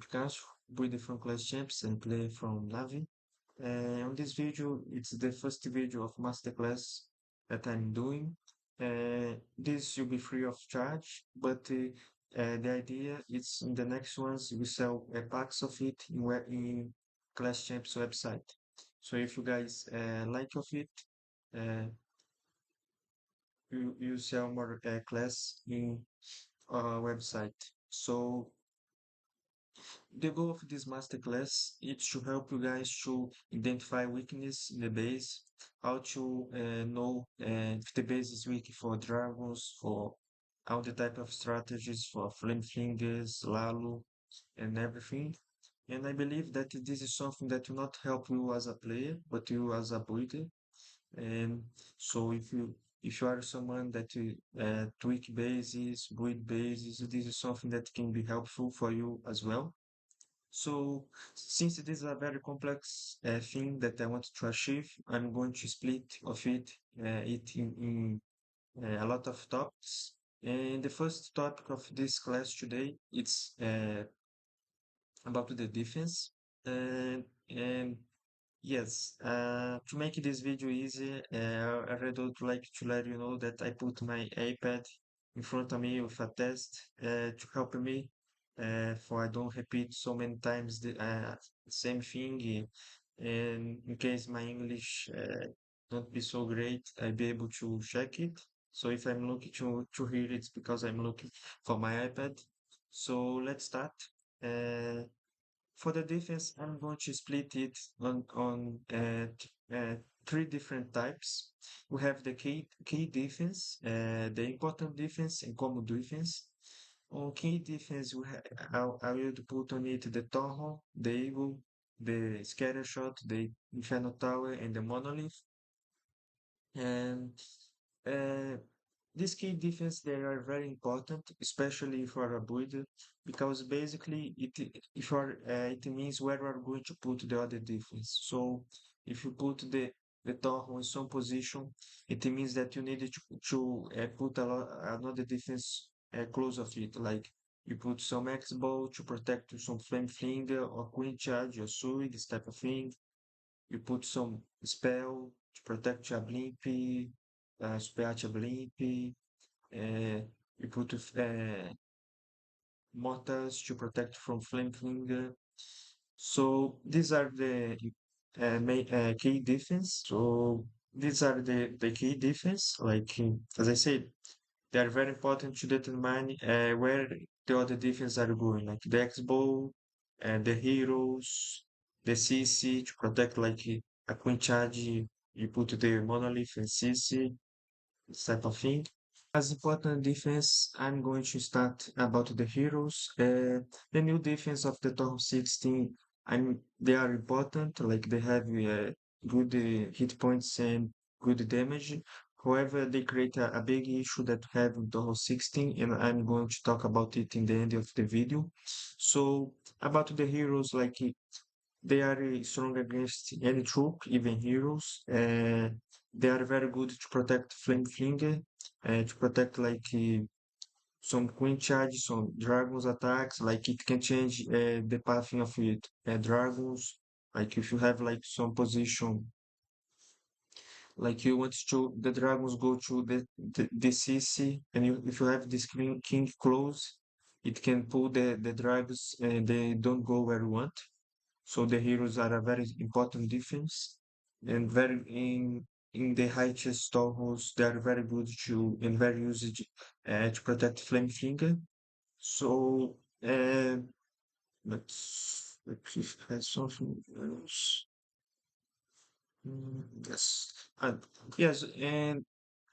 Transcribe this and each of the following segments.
pCastro, breathe from Clash Champs and play from Navi. On this video, it's the first video of Masterclass that I'm doing. This will be free of charge, but the idea is in the next ones we sell packs of it in Clash Champs website. So if you guys like of it, uh, you sell more class in our website. So the goal of this masterclass is to help you guys to identify weakness in the base, how to know if the base is weak for dragons, for all the type of strategies for flame fingers, Lalo, and everything. And I believe that this is something that will not help you as a player, but you as a builder. And so if you are someone that tweak bases, build bases, this is something that can be helpful for you as well. So, since it is a very complex thing that I want to achieve, I'm going to split of it in a lot of topics. And the first topic of this class today, it's about the defense. And yes, to make this video easy, I really would like to let you know that I put my iPad in front of me with a test to help me, for I don't repeat so many times the same thing, and in case my English don't be so great, I'll be able to check it. So if I'm looking to hear it, because I'm looking for my iPad. So let's start. Uh, for the defense, I'm going to split it on three different types. We have the key defense, the important defense, and common defense. On key defense, I will put on it the Toho, the Eagle, the Scatter Shot, the Inferno Tower, and the Monolith. And uh, these key defense they are very important, especially for a builder, because basically it means where you are going to put the other defense. So if you put the Torre in some position, it means that you need to put another defense close of it, like you put some X-bow to protect some flame flinger or queen charge or sui, this type of thing. You put some spell to protect your blink, spell your blink. You put mortars to protect from flaming. So these are the main key defense. So these are the key defense. Like as I said, they are very important to determine where the other defense are going. Like the X-bow, the heroes, the CC to protect like a queen charge. You put the monolith and CC, this type of thing. As important defense, I'm going to start about the heroes. The new defense of the top 16, they are important, like they have good hit points and good damage. However, they create a big issue that we have with the 16, and I'm going to talk about it in the end of the video. So, about the heroes, like they are strong against any troop, even heroes. They are very good to protect flame flinger, to protect like some queen charge, some dragons attacks. Like it can change the pathing of it. Dragons, like if you have like some position, like you want to the dragons go to the CC, and if you have this king close, it can pull the dragons and they don't go where you want. So the heroes are a very important defense and very in the high chest strongholds they are very good to and very used to protect flame finger. So let's see if it has something else. Yes. Yes, and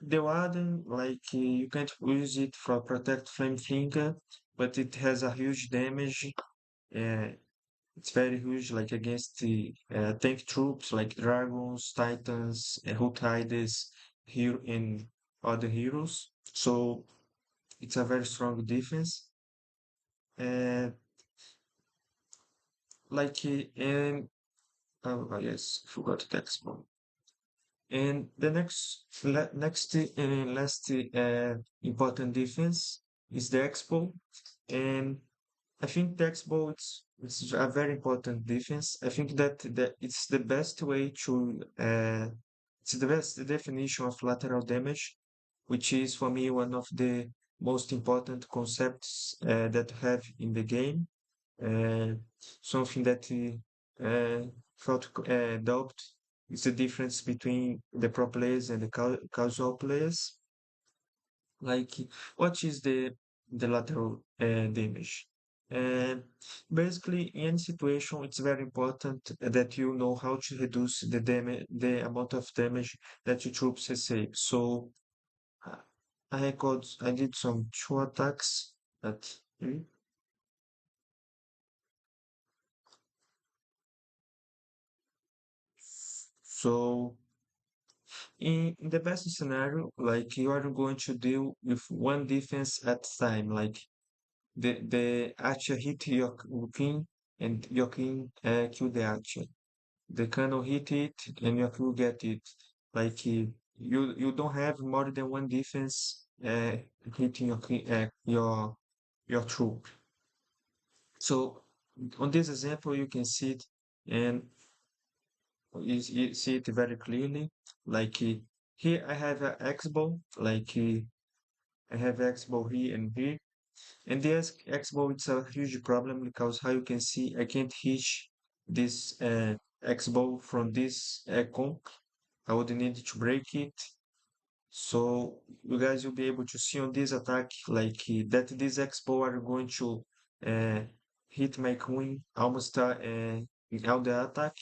the Warden, like you can't use it for protect flame finger, but it has a huge damage. Uh, It's very huge, like against the tank troops like dragons, titans, hook riders, hero, and other heroes. So it's a very strong defense. And like and yes, forgot the text one. And the next last important defense is the expo, and I think the expo It's a very important defense. I think that it's the best way to it's the best definition of lateral damage, which is for me one of the most important concepts that have in the game. Uh, Something that felt doubt is the difference between the pro players and the casual players. Like, what is the lateral damage? And basically, in any situation, it's very important that you know how to reduce the damage, the amount of damage that your troops receive. So, uh, I did some two attacks at three. So, in the best scenario, like you are going to deal with one defense at a time, like the archer hit your king and your king kill the archer. The cannon hit it and your king get it. Like you don't have more than one defense hitting your troop. So on this example, you can see it and you see it very clearly. Like here, I have an X-bow. Like I have X-bow here and here. And this X-bow, it's a huge problem because how you can see, I can't hitch this X-bow from this conch. I would need to break it. So you guys will be able to see on this attack like that this X-bow are going to uh, hit my queen almost in all the attack.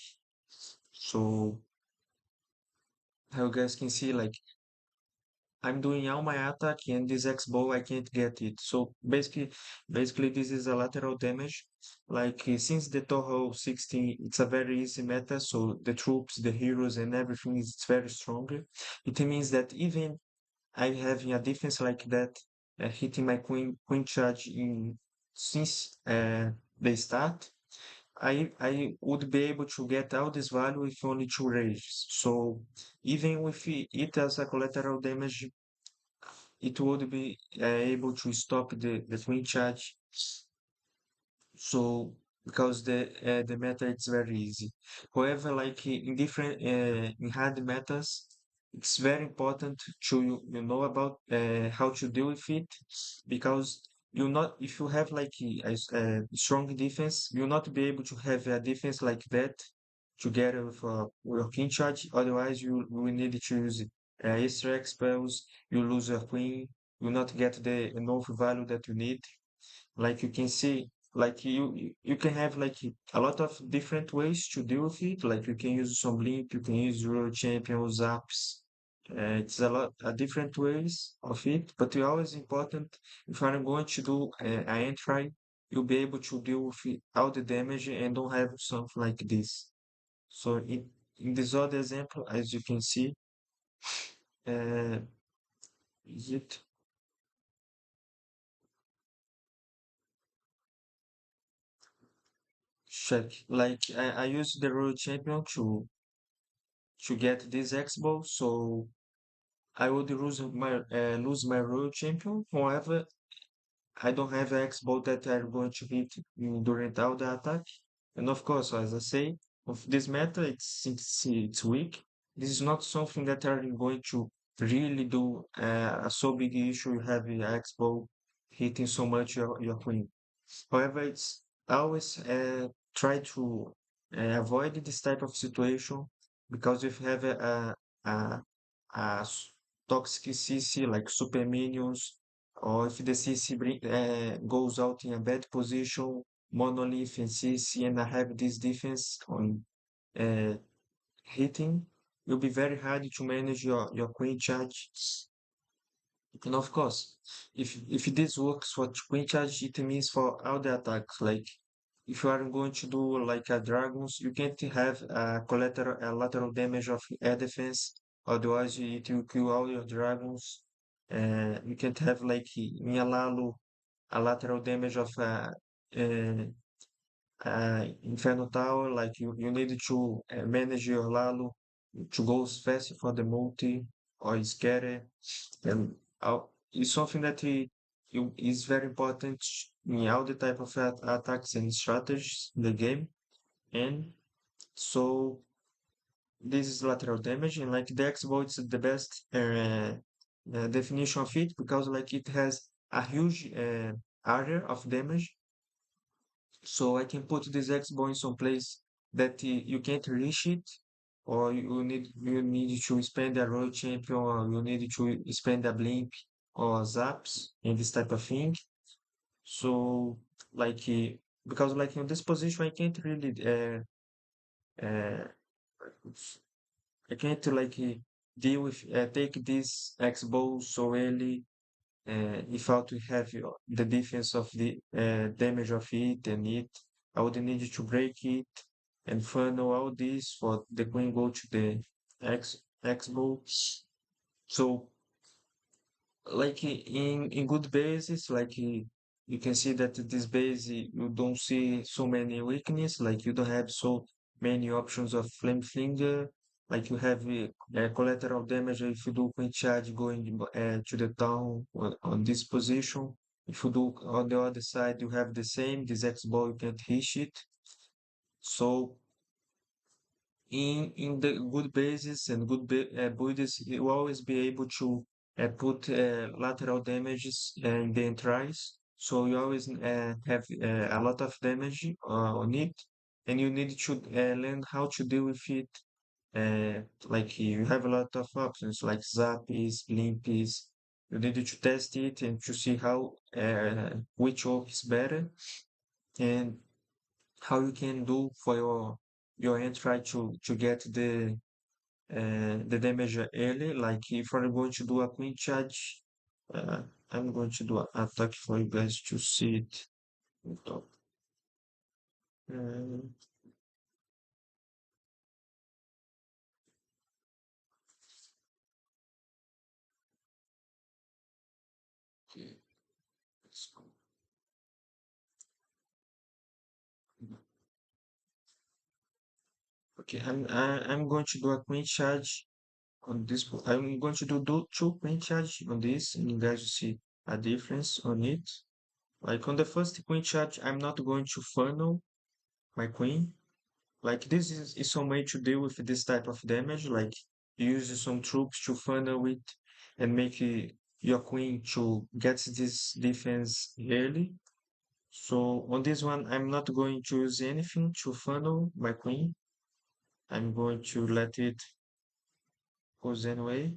So how you guys can see like I'm doing all my attack and this X bow I can't get it. So basically this is a lateral damage. Like since the Toho 16, it's a very easy meta, so the troops, the heroes, and everything is very stronger. It means that even I having a defense like that, hitting my queen charge in since the start, I would be able to get all this value with only two rages. So even with it as a collateral damage, it would be able to stop the twin charge. So because the meta it's very easy. However, like in different in hard metas, it's very important to you know about how to deal with it because you not if you have like a strong defense, you'll not be able to have a defense like that together with your king charge. Otherwise, you will need to use extra spells. You lose your queen. You not get the enough value that you need. Like you can see, like you can have like a lot of different ways to deal with it. Like you can use some link, you can use your champions apps. It's a lot of different ways of it, but it's always important if I'm going to do an entry, you'll be able to deal with all the damage and don't have something like this. So in this other example, as you can see, uh, is it check like I use the royal champion to get this X-Bow, so I would lose my royal champion. However, I don't have X-Bow that are going to hit during all the attack. And of course, as I say, of this meta, it's weak. This is not something that are going to really do a so big issue. You have the X-Bow hitting so much your queen. However, it's always try to avoid this type of situation because if you have a, toxic CC like super minions, or if the CC goes out in a bad position, monolith and CC, and I have this defense on uh, hitting, it'll be very hard to manage your queen charge. And of course, if this works for Queen Charge, it means for all the attacks. Like if you are going to do like a dragons, you can't have a lateral damage of air defense. Otherwise, it will kill all your dragons. You can't have like in a Lalo a lateral damage of uh, Inferno Tower. Like you need to manage your Lalo to go fast for the multi or scatter and it's something that is very important in all the type of attacks and strategies in the game. And so this is lateral damage, and like the X-bow is the best definition of it because like it has a huge area of damage. So I can put this X-bow in some place that you can't reach it, or you need to spend a royal champion, or you need to spend a blink or zaps and this type of thing. So like because like in this position I can't really uh I can't like deal with take this X bow so early without to have the defense of the damage of it and it. I would need to break it and funnel all this for the queen go to the X bow. So like in good bases, like you can see that this base you don't see so many weakness, like you don't have so many options of flame flinger, like you have collateral damage if you do queen charge going to the town on this position. If you do on the other side, you have the same. This X ball you can't hit it. So in the good bases and good builds, you always be able to put lateral damages in the entries. So you always have a lot of damage on it, and you need to learn how to deal with it. Like you have a lot of options like Zappies, Blimpies. You need to test it and to see how which work is better and how you can do for your entry to get the damage early. Like if I'm going to do a queen charge, uh, I'm going to do an attack for you guys to see it on top. Uh, okay, let's go. Okay, I'm going to do a queen charge on this. I'm going to do two queen charge on this, and you guys will see a difference on it. Like on the first queen charge, I'm not going to funnel my queen. Like this is some way to deal with this type of damage. Like you use some troops to funnel it and make your queen to get this defense early. So on this one, I'm not going to use anything to funnel my queen. I'm going to let it goes anyway.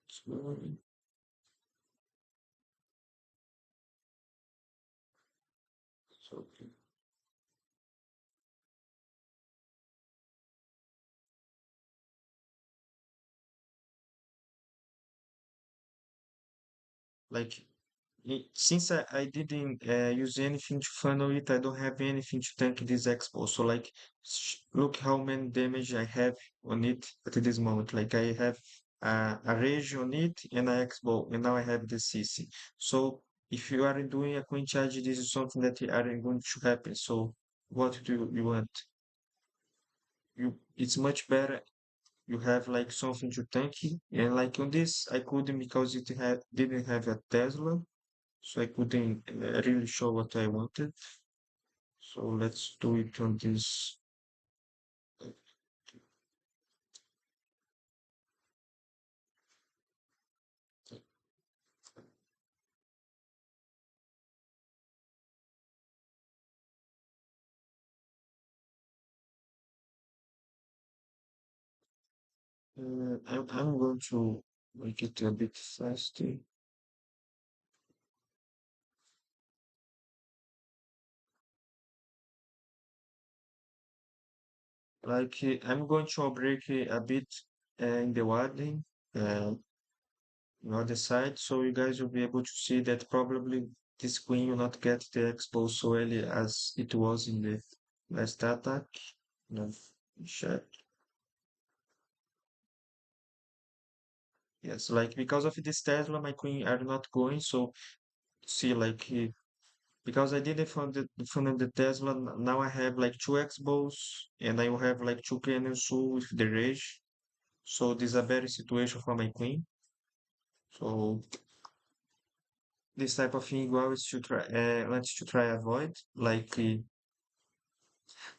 So, so like since I didn't use anything to funnel it, I don't have anything to tank this expo. So like, look how many damage I have on it at this moment. Like I have a rage on it and a expo, and now I have the CC. So if you are doing a queen charge, this is something that aren't going to happen. So what do you want? It's much better. You have like something to tank it. And like on this, I couldn't because it didn't have a Tesla. So I couldn't really show what I wanted. So let's do it on this. I'm going to make it a bit faster. Like I'm going to break a bit in the wording on the other side, so you guys will be able to see that probably this queen will not get the expo so early as it was in the last attack. No, check. Yes, like because of this Tesla, my queen are not going. So see, like because I didn't fund the Tesla, now I have like two X-Bows and I will have like two cannons with the rage. So this is a better situation for my queen. So this type of thing always to try let's to try avoid like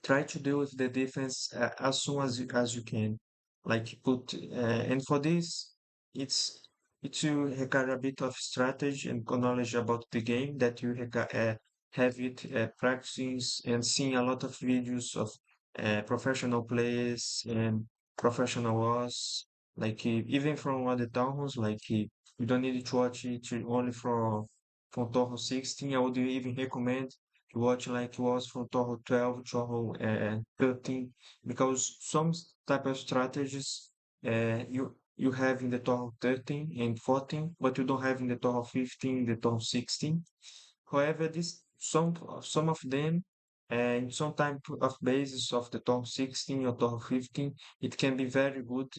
try to deal with the defense as soon as you can. Like put and for this, it's it will require a bit of strategy and knowledge about the game that you have it practicing and seeing a lot of videos of professional players and professional wars. Like even from other towns, like you don't need to watch it only from Toho 16. I would even recommend to watch like was from Toho 12, Toho 13, because some type of strategies you have in the Toho 13 and 14, but you don't have in the Toho 15, the Toho 16. However, this some of them, and some type of basis of the Toho 16 or Toho 15, it can be very good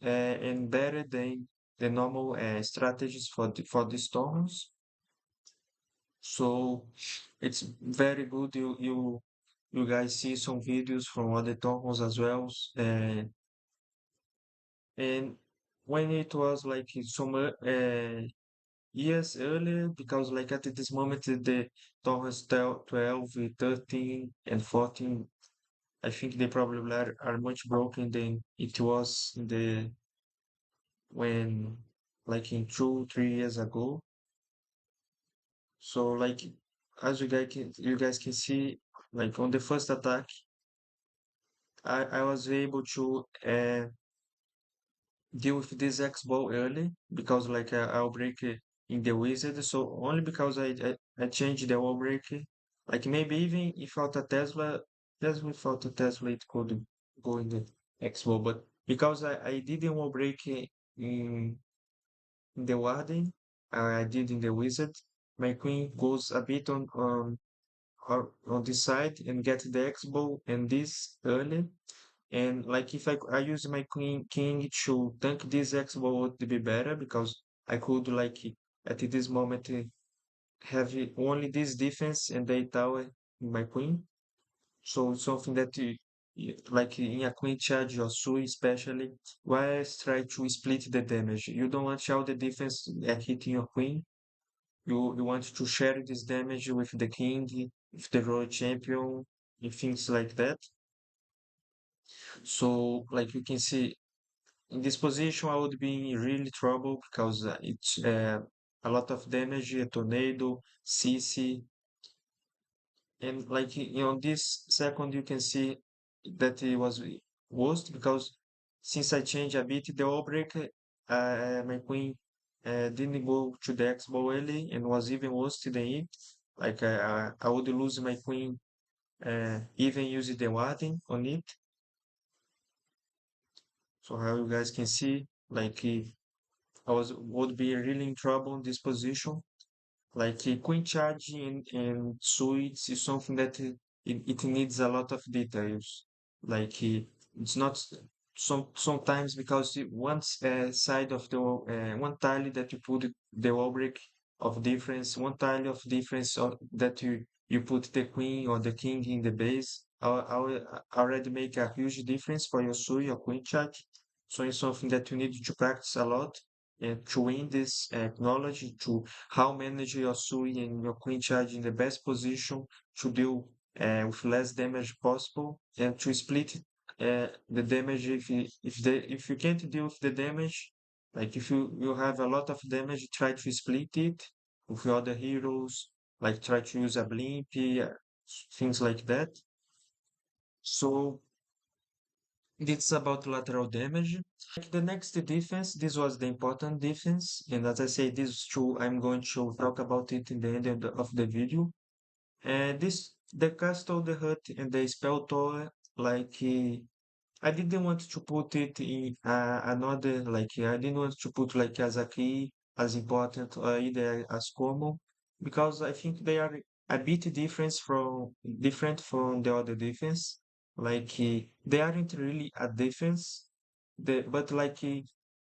and better than the normal strategies for these tournaments. So it's very good. You guys see some videos from other tournaments as well. And when it was like some years earlier, because like at this moment the tournaments 12, 13, and 14, I think they probably are much broken than it was in the when like in 2, 3 years ago. So like as you guys can see, like on the first attack, I was able to deal with this X ball early because like I'll break it in the wizard. So only because I changed the wall break. Like maybe even without a Tesla, just without a Tesla, it could go in the X ball. But because I didn't wall break in the warden, I did in the wizard. My queen goes a bit on this side and get the X ball and this early. And like if I use my queen king to tank this X ball would be better because I could like at this moment have only this defense and the tower in my queen. So it's something that like in a queen charge or sui especially, always try to split the damage. You don't want all the defense hitting your queen. You want to share this damage with the king, with the royal champion, and things like that. So like you can see in this position, I would be in really trouble because it's a lot of damage, a tornado, CC, and like on this second, you can see that it was worst because since I changed a bit the outbreak, my queen didn't go to the X-bow early and was even worse than it. Like I would lose my queen even using the warden on it. So how you guys can see, like I would be really in trouble in this position. Like queen charging and suites is something that it needs a lot of details. Like it's not sometimes because one side of the one tile that you put the wall break of difference, one tile of difference that you put the queen or the king in the base, already make a huge difference for your sui or queen charge. So it's something that you need to practice a lot and to win this knowledge to how manage your sui and your queen charge in the best position to deal with less damage possible and to split the damage if you can't deal with the damage, like if you have a lot of damage, try to split it with your other heroes, like try to use a blimp, things like that. So it's about lateral damage. Like the next defense, this was the important defense, and as I say, these two, I'm going to talk about it in the end of the video. And this, the castle, the hut, and the spell tower, like I didn't want to put it in another, like I didn't want to put like as a key, as important, or either as common, because I think they are a bit different from the other defense. Like they aren't really a defense, but like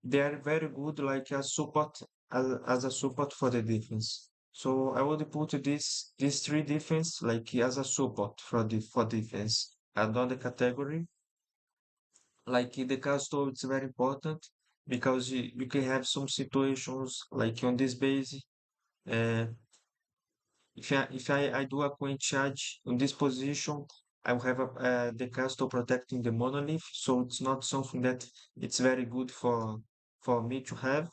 they are very good, like a support as a support for the defense. So I would put these three defense like as a support for defense. Another category like in the castle, it's very important because you can have some situations like on this base. Uh, if I do a coin charge on this position, I will have the castle protecting the monolith, so it's not something that it's very good for me to have.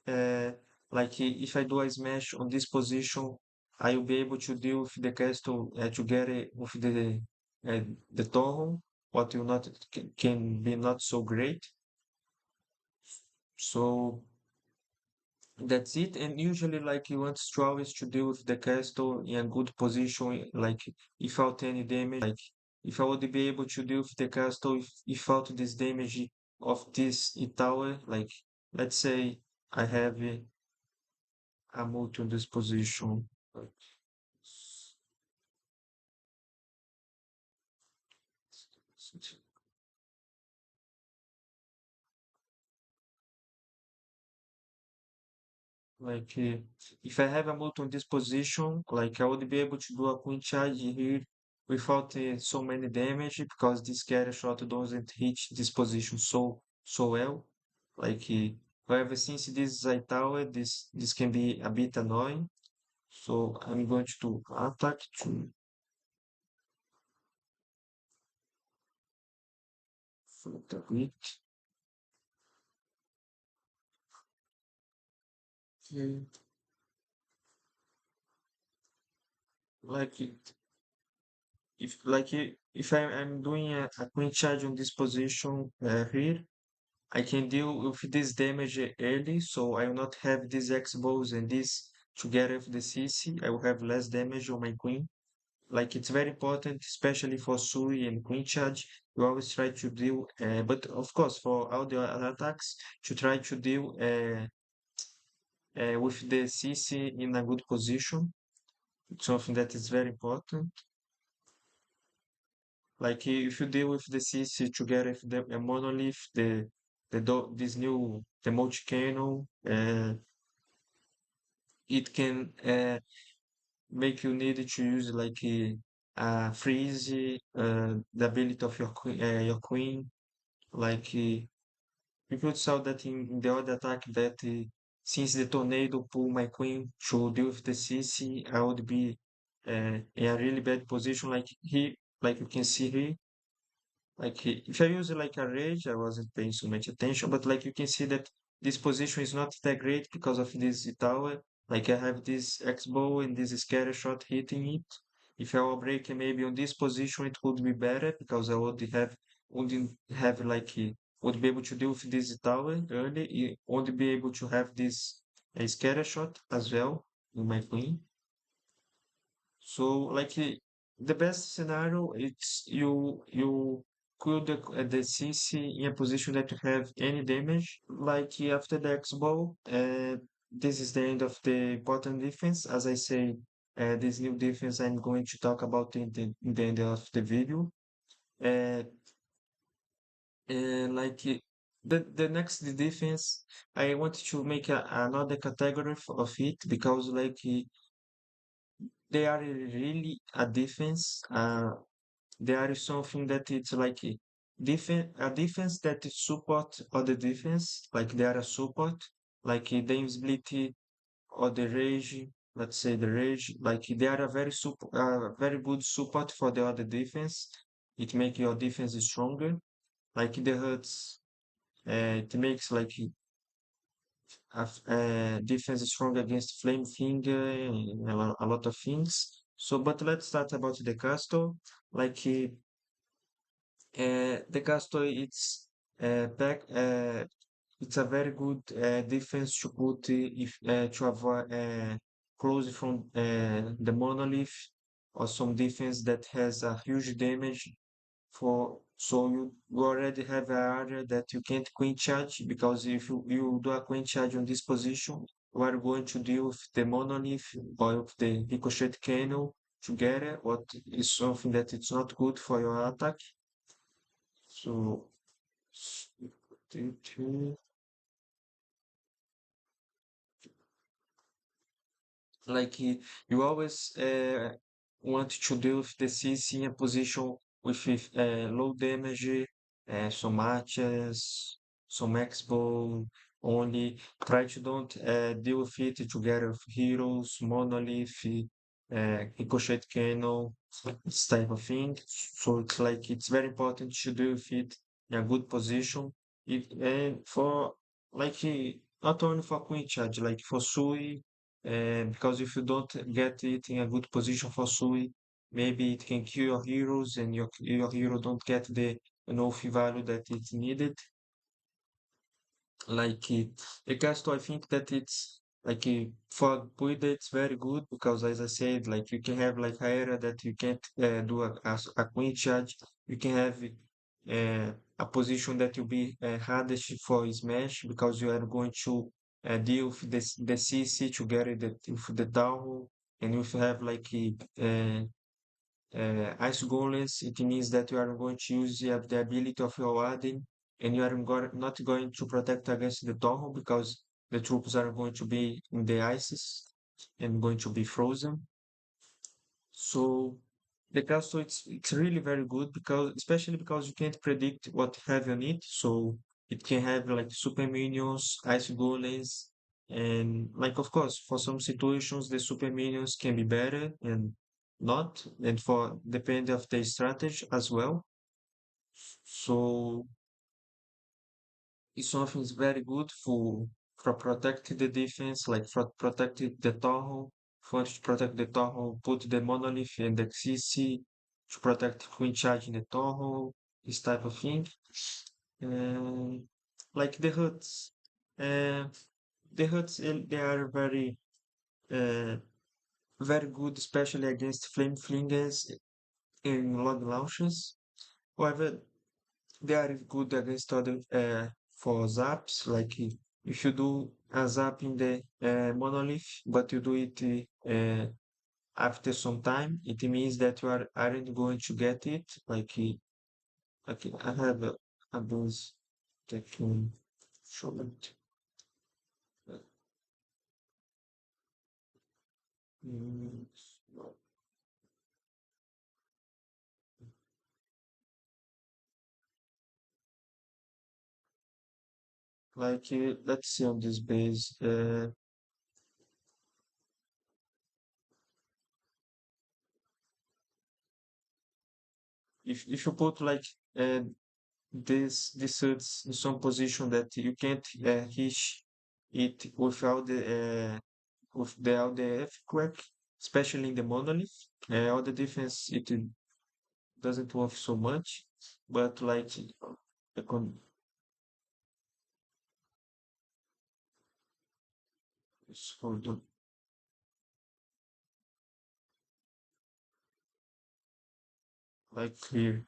Uh, if I do a smash on this position, I will be able to deal with the castle together with uh, the torre, what will not can be not so great. So that's it. And usually, like you want to always to deal with the castle in a good position, like without any damage. Like if I would be able to deal with the castle without this damage of this tower, like let's say I have a multi on this position, like if I have a multi on this position, like I would be able to do a queen charge here without so many damage because this carry shot doesn't hit this position so well. Like however, since this is a tower, this can be a bit annoying. So I'm going to attack to the weak. Like if I'm doing a queen charge on this position here, I can deal with this damage early, so I will not have these X balls and this together with the CC. I will have less damage on my queen. Like it's very important, especially for Sui and queen charge. You always try to deal, but of course for all the other attacks, to try to deal with the CC in a good position. It's something that is very important. Like if you deal with the CC together with the monolith, this new the multi cannon, it can make you need to use like freeze the ability of your queen. Like you could saw that in the other attack that since the tornado pull my queen to deal with the CC, I would be in a really bad position. Like you can see here. Like if I use like a rage, I wasn't paying so much attention, but like you can see that this position is not that great because of this tower. Like I have this X-bow and this scatter shot hitting it. If I were breaking maybe on this position, it would be better because I wouldn't have like would be able to deal with this tower early. Would be able to have this scatter shot as well in my queen. So like the best scenario it's you could the CC in a position that you have any damage. Like after the X ball, this is the end of the important defense. As I say, this new defense I'm going to talk about in the end of the video. Uh, like the next defense, I want to make another category of it because like they are really a defense. There is something that it's like a defense that is support other defense, like they are a support, like the invisibility or the rage, let's say the rage, like they are a very good support for the other defense. It makes your defense stronger. Like the hurts, it makes like defense strong against flame finger and a lot of things. So, but let's start about the castle. Like the castle, it's a very good defense to put if to avoid close from the monolith or some defense that has a huge damage for so you already have an area that you can't queen charge because if you do a queen charge on this position, you are going to deal with the monolith or with the ricochet cannon together, what is something that it's not good for your attack. So like you always want to deal with the CC in a position with low damage, some matches, some expo, only. Try to don't deal with it together with heroes, monolith, ricochet cannon, this type of thing. So it's like it's very important to deal with it in a good position. It and for like not only for queen charge, like for Sui, because if you don't get it in a good position for Sui, maybe it can kill your heroes and your hero don't get the enough value that it's needed. Like the Castro, I think that it's like for Puida, it's very good because as I said, like you can have like a area that you can't do a queen charge. You can have a position that will be hardest for smash because you are going to deal with the CC together with the down, and if you have like ice golems, it means that you are going to use the ability of your Warden, and you are not going to protect against the Torro because the troops are going to be in the ices and going to be frozen. So the castle it's really very good because especially because you can't predict what have on it. So it can have like super minions, ice golems, and like of course for some situations the super minions can be better and not, and for depend of the strategy as well. So it's something is very good for protecting the defense, like for protecting the Torro, for to protect the Torro, put the monolith and the CC to protect Queen Charge in the Torro, this type of thing. And like uh, the huts they are uh, very good, especially against flame flingers in long launches. However, they are good against other for zaps. Like if you do a zap in the monolith, but you do it after some time, it means that you aren't going to get it. Like I have a boost that can show it. Uh, mm, Like let's see on this base. If you put like uh, this hurts in some position that you can't hit it without the earthquake, especially in the monolith. All the defense it doesn't work so much, but like the for the like here.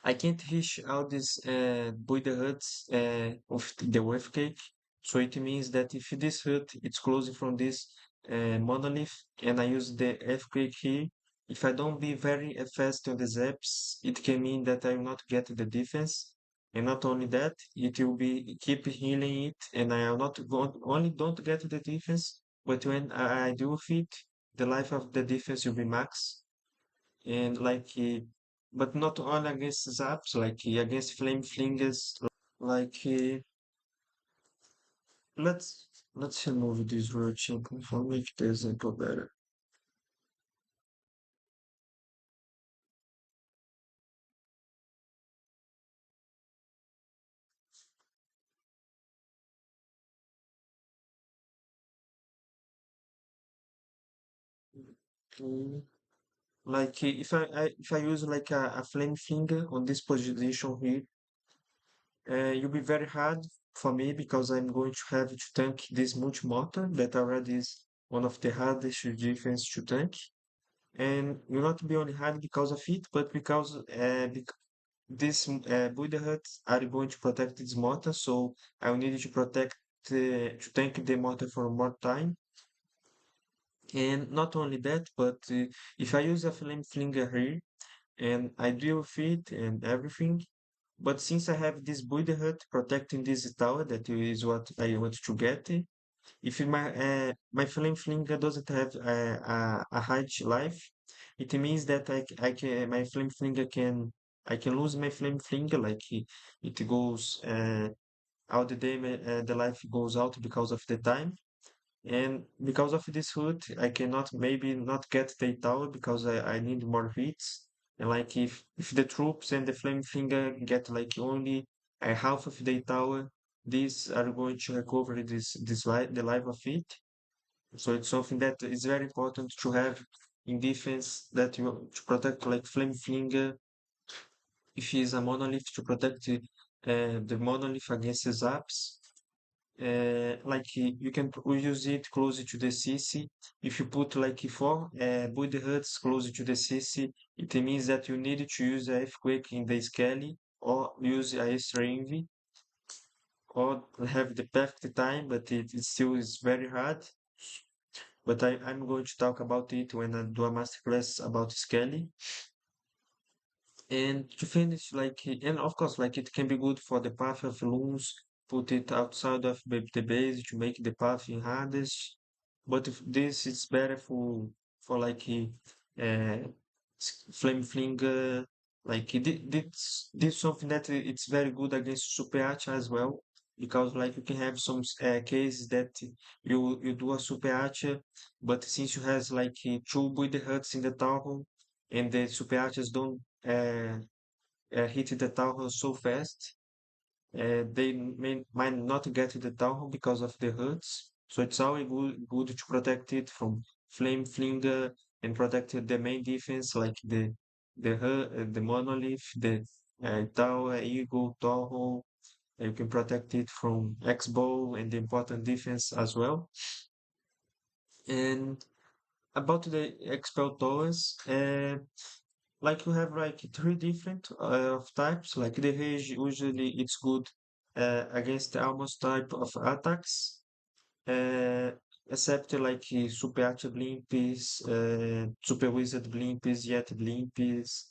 I can't reach all these Buddha huts of the wave cake. So it means that if this hut it's closing from this monolith and I use the earthquake here, if I don't be very fast on the zaps, it can mean that I will not get the defense. And not only that, it will be keep healing it, and I will not only don't get the defense, but when I do it, the life of the defense will be max and but not all against zaps, like against flame flingers. Like let's remove this word champion for make the example better. Mm, Like if I use like a flame finger on this position here, it'll be very hard for me because I'm going to have to tank this multi mortar that already is one of the hardest defense to tank. And will not be only hard because of it, but because this Buddha huts are going to protect this mortar, so I will need to protect to tank the mortar for more time. And not only that, but if I use a flame flinger here and I deal with it and everything, but since I have this Buddha hut protecting this tower, that is what I want to get. If my flame flinger doesn't have a high life, it means that I can my flame flinger can I can lose my flame flinger like it goes. all the day the life goes out because of the time. And because of this hood, I cannot maybe not get the tower because I need more hits. And like if the troops and the flame finger get like only a half of the tower, these are going to recover this life the life of it. So it's something that is very important to have in defense that you to protect like flame finger if he is a monolith to protect the monolith against the zaps. Like you can use it closer to the CC. If you put like four bullet huts closer to the CC, it means that you need to use a earthquake in the skelly or use a extra envy or have the perfect time, but it still is very hard. But I'm going to talk about it when I do a masterclass about skelly. And to finish, like, and of course, like it can be good for the path of loons, put it outside of the base to make the path in hardest. But if this is better for like flame flinger, like this something that it's very good against super archer as well, because like you can have some cases that you do a super archer, but since you has like two bullet huts in the tower and the super archers don't hit the tower so fast. They might not get to the tower because of the hurts. So it's always good to protect it from flame flinger and protect the main defense like the monolith, the tower, eagle, tower. You can protect it from X-bow and the important defense as well. And about the expel towers, like you have like three different of types. Like the rage, usually it's good against almost type of attacks, uh, except like super active blimpies, super wizard blimpies, yet blimpies,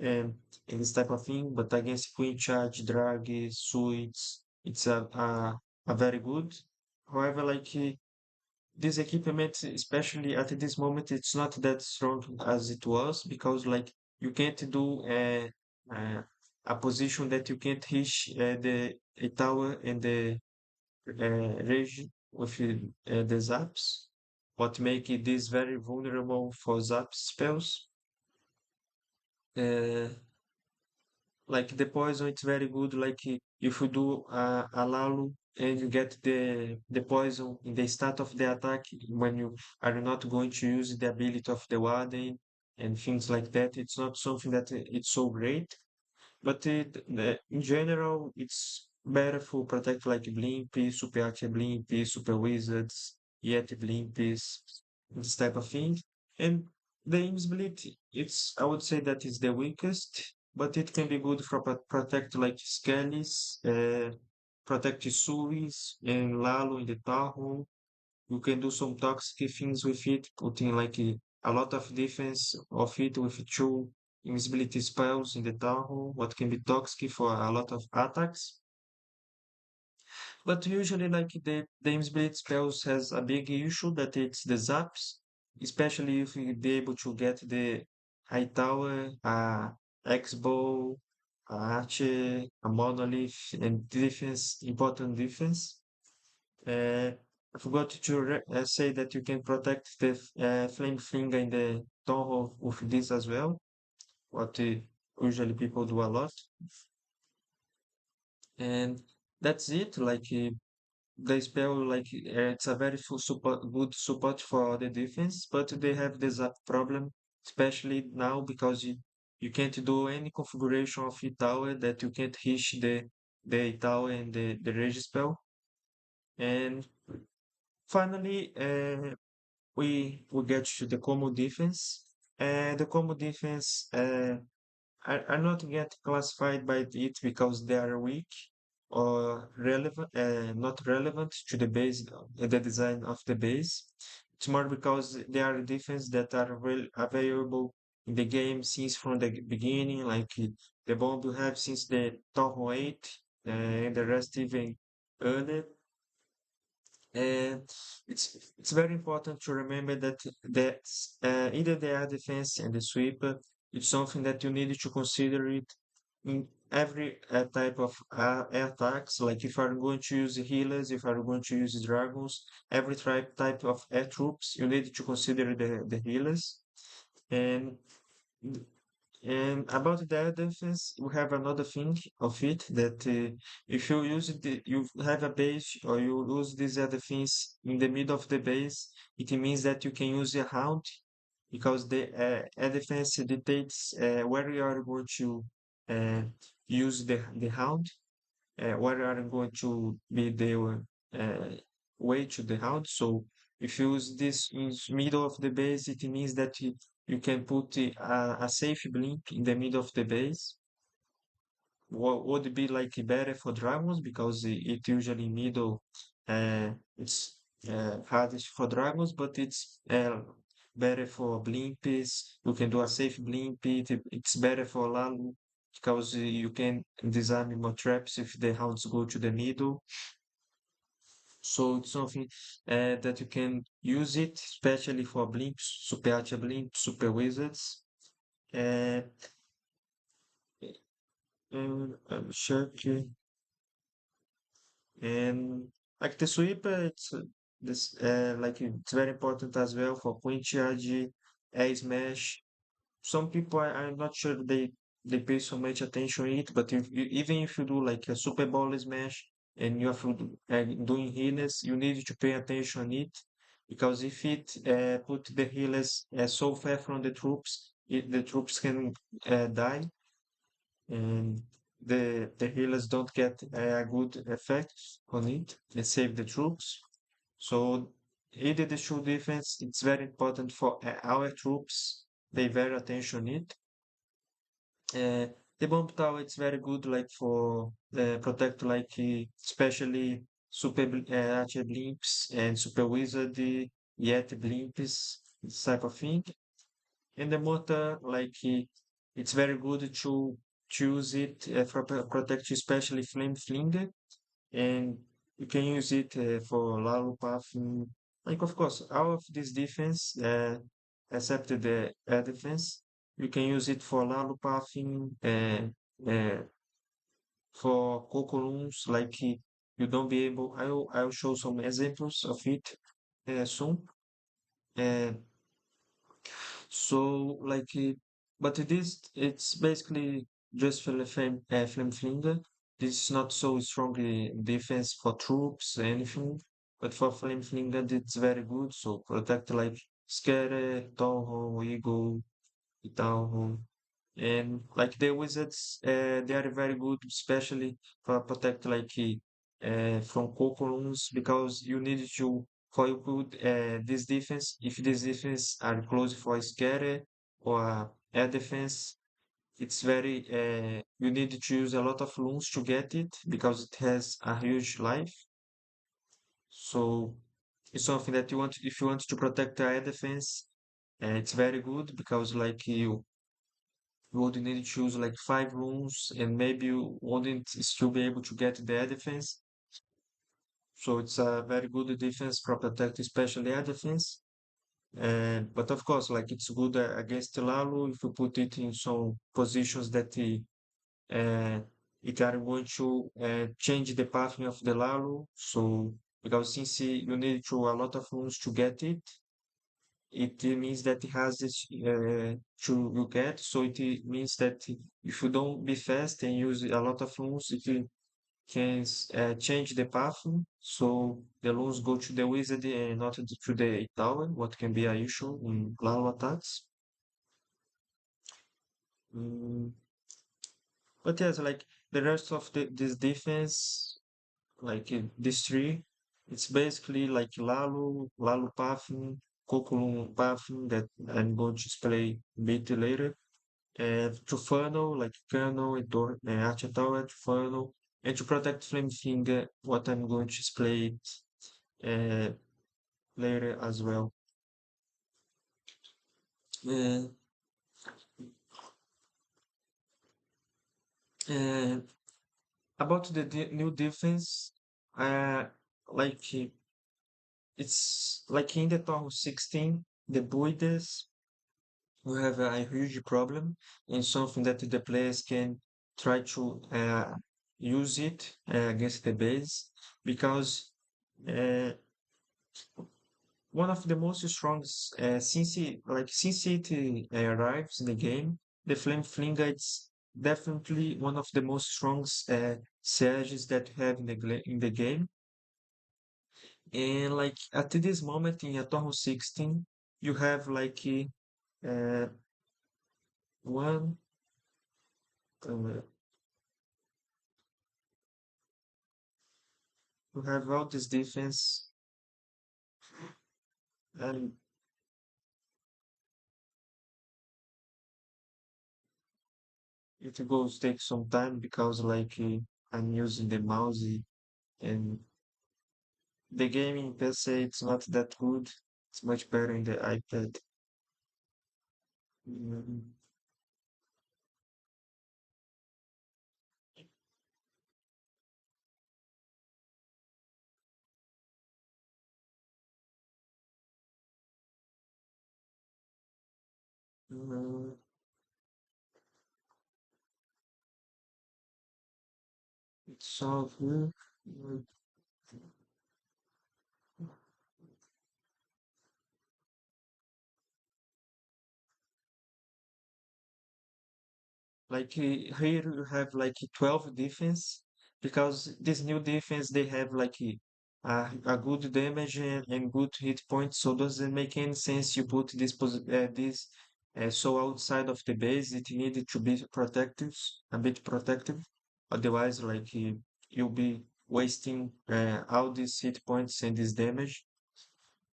and, and this type of thing. But against queen charge, drag, suits, it's a very good. However, like this equipment, especially at this moment, it's not that strong as it was because like you can't do a position that you can't reach a tower and the range with the zaps, what make this very vulnerable for zap spells. Uh, like the poison, it's very good. Like if you do a Lalu and you get the poison in the start of the attack when you are not going to use the ability of the Warden and things like that, it's not something that it's so great. But in general, it's better for protect like Blimpy, Super Archer Blimpy, Super Wizards, Yeti Blimpies, this type of thing. And the invisibility, it's I would say that is the weakest, but it can be good for protect like Skellies, protect Suris and Lalo in the Tahoe. You can do some toxic things with it, putting like a lot of defense of it with two invisibility spells in the Tahoe, what can be toxic for a lot of attacks. But usually like the invisibility spells has a big issue that it's the zaps, especially if you be able to get the high tower, X-bow, a archer, a monolith, and defense, important defense. I forgot to say that you can protect the flame finger in the tower with this as well, what usually people do a lot. And that's it. Like the spell, like it's a very full support, good support for the defense, but they have this problem, especially now because you can't do any configuration of the tower that you can't reach the tower and the rage spell. And finally, we get to the combo defense. The combo defense are not get classified by it because they are weak or relevant, not relevant to the base, the design of the base. It's more because they are defense that are available in the game since from the beginning, like the bomb you have since the top 8 and the rest even earlier. And it's very important to remember that either the air defense and the sweeper, it's something that you need to consider it in every type of attacks. Like if I'm going to use healers, if I'm going to use dragons, every type of air troops, you need to consider the healers. And about the air defense, we have another thing of it that if you use it, you have a base or you use this air defense in the middle of the base, it means that you can use a hound because the air defense dictates where you are going to uh, use the hound, where you are going to be the way to the hound. So if you use this in middle of the base, it means that you can put a safe blink in the middle of the base. What would be like better for dragons because it usually middle it's hardest for dragons, but it's better for blimps. You can do a safe blimp. It's better for Lalu because you can disarm more traps if the hounds go to the middle. So it's something that you can use it, especially for blimps, super archer blimps, super wizards. Uh, I'm checking. And like the sweeper, it's this like it's very important as well for point charge, air smash. Some people I'm not sure they pay so much attention it, but if even if you do like a super ball smash and you are doing healers, you need to pay attention it because if it put the healers so far from the troops, the troops can die and the healers don't get a good effect on it and save the troops. So either the shoe defense, it's very important for our troops. Pay very attention it. Uh, the bomb tower, it's very good like for protect like especially archer blimps and super wizard yet blimps this type of thing. And the mortar, like it's very good to choose it for protect especially flame flinger, and you can use it for lalo pathing. Like of course, all of this defense, except the air defense, you can use it for lalo pathing, uh, for cocoons. Like you don't be able. I'll show some examples of it soon. Uh, So like but it is it's basically just for the flame flinger. This is not so strong defense for troops anything, but for flame flinger it's very good. So protect like Scare, Toho, Eagle, Itaho. And like the wizards, they are very good, especially for protect like from cocoons because you need to for you put this defense. If this defense are close for scare or air defense, it's very you need to use a lot of loons to get it because it has a huge life. So it's something that you want if you want to protect the air defense. It's very good because like you would need to choose like 5 rooms and maybe you wouldn't still be able to get the air defense. So it's a very good defense for protect, especially air defense. And but of course, like it's good against Lalo if you put it in some positions that it are going to change the pathing of the Lalo. So because since you need to a lot of rooms to get it, it means that it has this to you get. So it means that if you don't be fast and use a lot of loans, it can change the path. So the loans go to the wizard and not to the tower, what can be an issue in Lalo attacks. Mm, but yes, like the rest of this defense, like these three, it's basically like Lalo pathing, Kokulum pathing that I'm going to explain a bit later. To funnel, like kernel and archer tower to funnel, and to protect flame finger, what I'm going to explain uh, later as well. Uh, uh, about the new defense, uh, like it's like in the turn 16, the builders will have a huge problem and something that the players can try to use it against the base because uh, one of the most strong since it arrives in the game, the Flame Flinger it's definitely one of the most strong Sages that you have in in the game. And like at this moment in Atom 16, you have like uh, one, uh, you have all this defense, and it goes take some time because like I'm using the mouse and the game in PC it's not that good. It's much better in the iPad. Mm, mm, it's so good. Mm, Like here you have like 12 defense because this new defense they have like a good damage and good hit points. So doesn't make any sense you put this so outside of the base. It needed to be protective, a bit protective. Otherwise, like you'll be wasting all these hit points and this damage.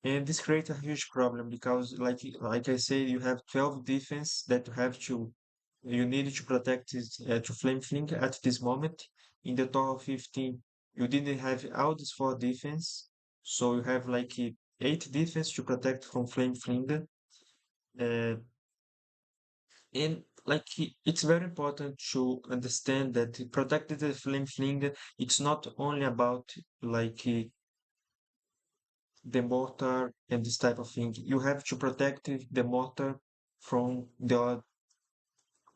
And this creates a huge problem because, like I said, you have 12 defense that you need to protect it to Flame Fling at this moment. In the total 15, you didn't have all these four defense, so you have like eight defense to protect from Flame Flinger. Uh, and like it's very important to understand that protecting the Flame Flinger, it's not only about like the mortar and this type of thing. You have to protect the mortar from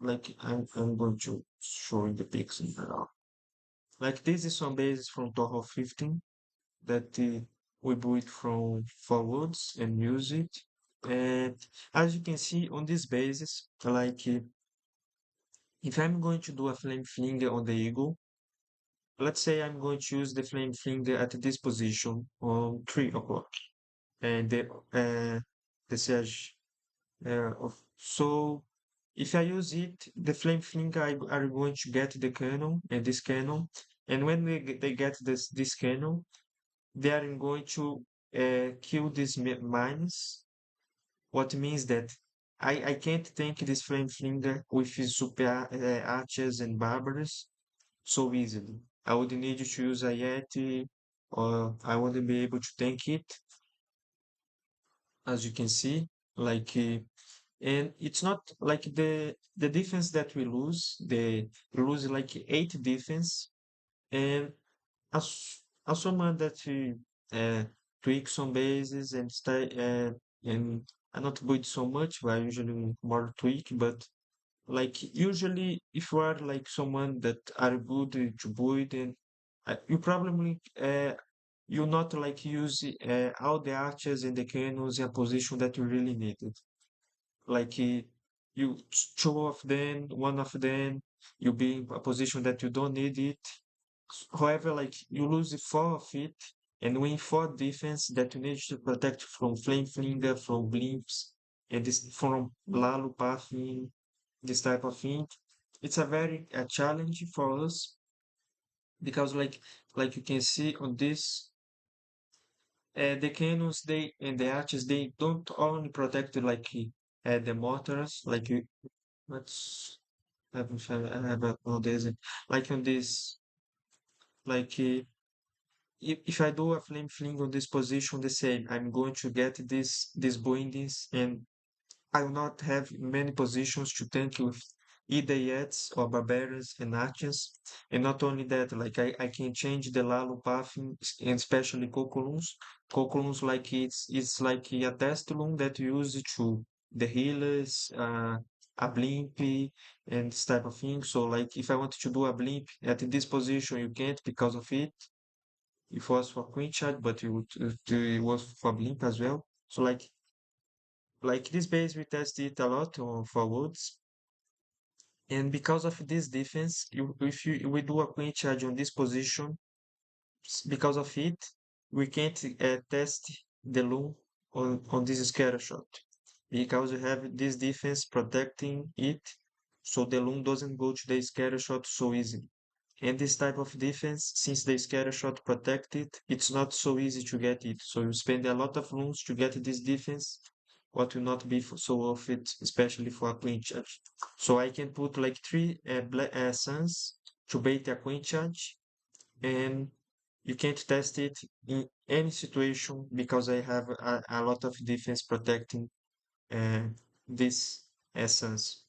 like I'm going to show you the pixel now. Like this is some bases from Toho 15 that we built from forwards and use it. And as you can see on this basis, like if I'm going to do a flame flinger on the eagle, let's say I'm going to use the flame flinger at this position on 3 o'clock, and the siege so if I use it, the flame flinger are going to get the cannon and this cannon, and when they get this cannon, they are going to kill these mines. What means that I can't tank this flame flinger with his super archers and barbers so easily. I would need to use a Yeti, or I wouldn't be able to tank it, as you can see. Like and it's not like the defense that we lose like eight defense, and someone that tweak some bases and stay and I not build so much, but I usually more tweak, but like usually if you are like someone that are good to build and you probably you not like use all the archers and the cannons in a position that you really needed. Like you two of them, one of them, you be in a position that you don't need it. However, like you lose four of it and win four defense that you need to protect from flame flinger, from blimps, and this from lalu pathing, this type of thing. It's a very challenge for us because like you can see on this the cannons they and the archers they don't only protect like the mortars like you let's have a on this like on this like if I do a flame fling on this position the same I'm going to get this bindings and I will not have many positions to tank with either Yets or Barbarians and Archers. And not only that, like I can change the Lalo pathing and especially Cocolums. Cocolums like it's like a test loom that you use to the healers, a blimp and this type of thing. So like if I wanted to do a blimp at this position, you can't because of it. It was for queen charge, but it was for blimp as well. So like this base we tested it a lot on for woods. And because of this defense, if we do a queen charge on this position, because of it, we can't test the loom on this scatter shot because we have this defense protecting it, so the loom doesn't go to the scatter shot so easily. And this type of defense, since the scatter shot protected, it's not so easy to get it. So you spend a lot of looms to get this defense, what will not be so worth it, especially for a queen charge. So I can put like three suns to bait a queen charge, and you can't test it in any situation because I have a lot of defense protecting uh, this essence.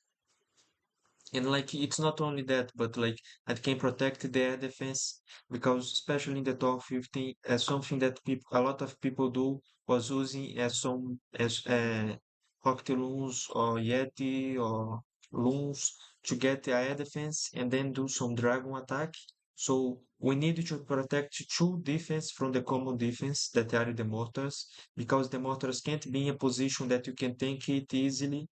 And like it's not only that, but like it can protect the air defense because especially in the top 15, something that people a lot of people do was using as some as Rocket Loons or Yeti or Loons to get the air defense and then do some dragon attack. So we need to protect two defense from the common defense that are the mortars because the mortars can't be in a position that you can tank it easily,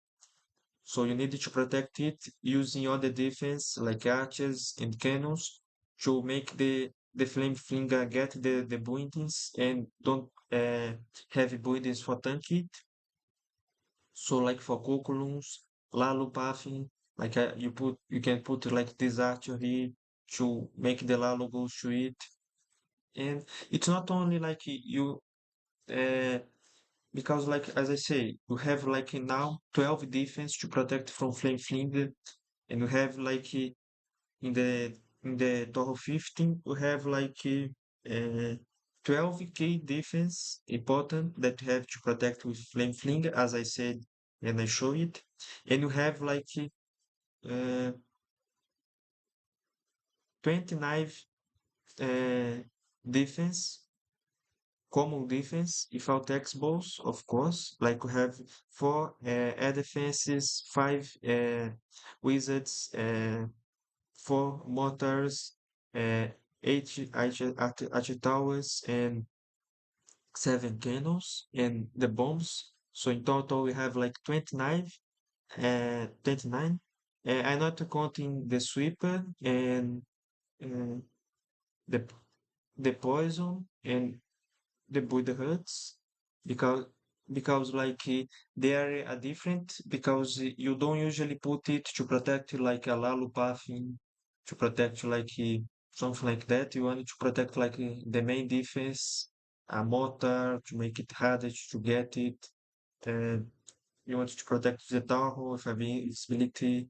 so you need to protect it using other defense like archers and cannons to make the flame flinger get the buildings and don't have buildings for tank it. So like for Cocolums, Lalo Pathing, like you can put like this archer here to make the Lalo go to it. And it's not only like you uh, because like as I say, you have like now 12 defense to protect from flame flinger, and you have like in the Torre 15 you have like 12k defense important that you have to protect with flame flinger, as I said and I show it, and you have like uh, 29 uh, defense, common defense without X balls, of course. Like we have four air defenses, five wizards, four mortars, uh, eight archer towers, and seven cannons, and the bombs. So in total we have like 29. 29. I'm not counting the sweeper and uh, the the poison and the Buddha huts because like they are different because you don't usually put it to protect like a Lalupathing to protect like something like that. You want to protect like the main defense, a mortar to make it harder to get it. And you want to protect the tower with invisibility.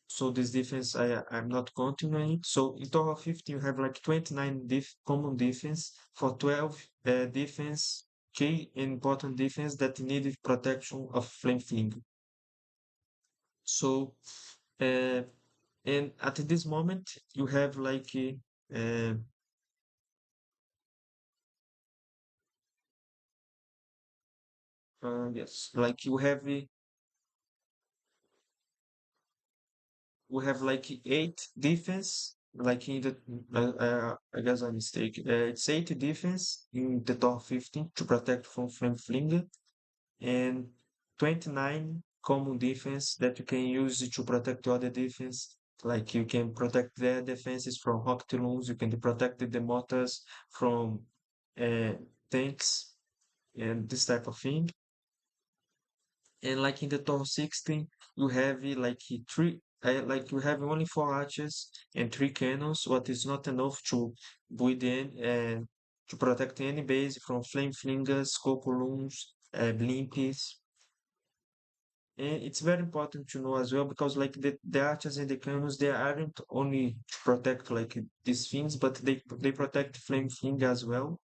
So this defense, I'm not counting on it. So in total 50, you have like 29 common defense for 12 defense, key important defense that needed protection of flame finger. So uh, and at this moment you have like yes, like we have like eight defense. Like in the, I guess I mistake. It's eight defense in the top 15 to protect from flame flinger, and 29 common defense that you can use to protect the other defense. Like you can protect their defenses from Octolons, you can protect the mortars from uh, tanks and this type of thing. And like in the top 16, you have like three, like you have only four archers and three cannons, what is not enough to build and to protect any base from flame flingers, cocolums, blimpies. And it's very important to know as well because like the archers and the cannons, they aren't only to protect like these things, but they protect flame flinger as well.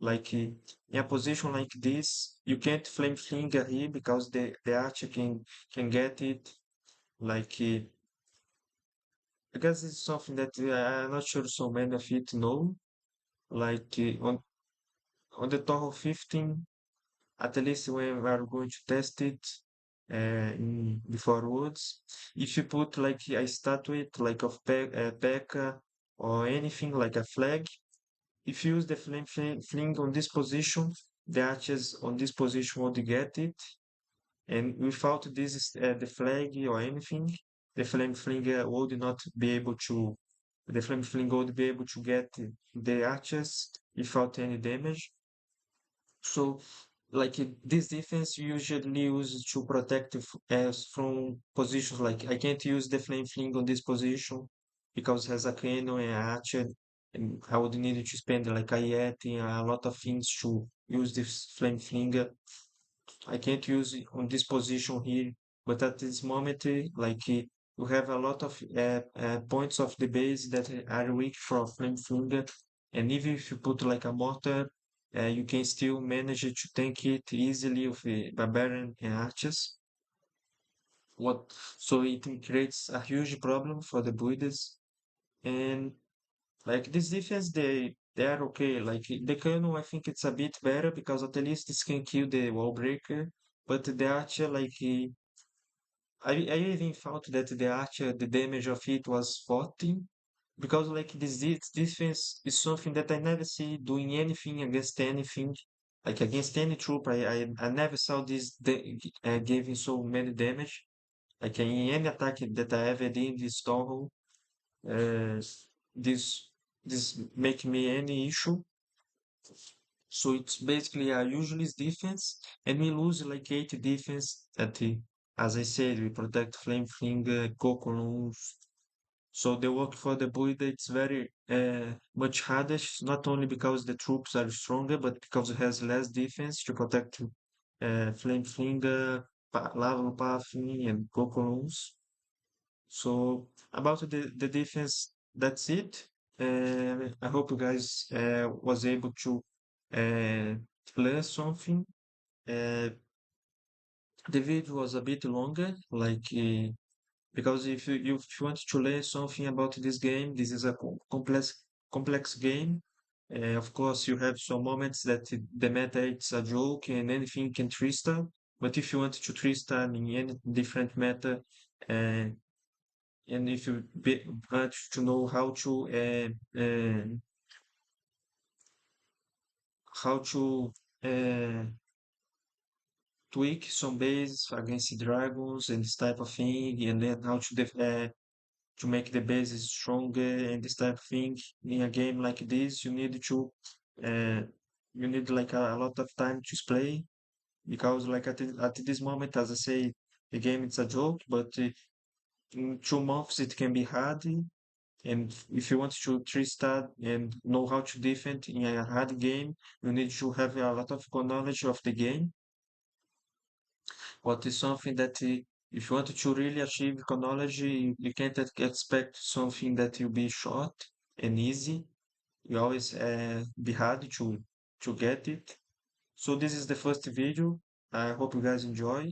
Like in a position like this, you can't flame flinger here because the archer can get it. Like I guess it's something that I'm not sure so many of it know. Like on the Torre 15, at least when we are going to test it, in before words. If you put like a statuette like of P.E.K.K.A or anything like a flag, if you use the fling on this position, the archers on this position won't get it. And without this, the flag or anything, the flame flinger would not be able to, the flame flinger would be able to get the archers without any damage. So, like this defense usually used to protect us from positions like I can't use the flame fling on this position because it has a cannon and archer, and I would need to spend like a yeti and a lot of things to use this flame flinger. I can't use it on this position here, but at this moment, you have a lot of points of the base that are weak for flame flinger, and even if you put like a mortar, you can still manage to tank it easily with barbarian and archers. What so it creates a huge problem for the builders, and like this defense, they are okay. Like the cannon, I think it's a bit better because at least this can kill the wall breaker. But the archer, I even thought that the archer, the damage of it was 14 because like this defense is something that I never see doing anything against anything. Like against any troop, I never saw this giving so many damage. Like in any attack that I ever did in this stronghold, uh, this this make me any issue. So it's basically a useless defense, and we lose like 80 defense that, as I said, we protect flame flinger, coconuts. So the work for the Buida it's very much harder, not only because the troops are stronger, but because it has less defense to protect flame flinger, lava pathing, and coconuts. So about the defense, that's it. I hope you guys was able to uh, learn something. Uh, the video was a bit longer, because if you want to learn something about this game, this is a complex game. Of course, you have some moments that the meta it's a joke and anything can three-star. But if you want to three-star in any different meta, uh, and if you want to know how to uh, tweak some bases against dragons and this type of thing, and then how to make the bases stronger and this type of thing in a game like this, uh, you need like a lot of time to play because like at this moment, as I say, the game it's a joke, but in 2 months it can be hard. And if you want to three-star and know how to defend in a hard game, you need to have a lot of knowledge of the game. What is something that if you want to really achieve knowledge, you can't expect something that will be short and easy. You always be hard to get it. So this is the first video. I hope you guys enjoy.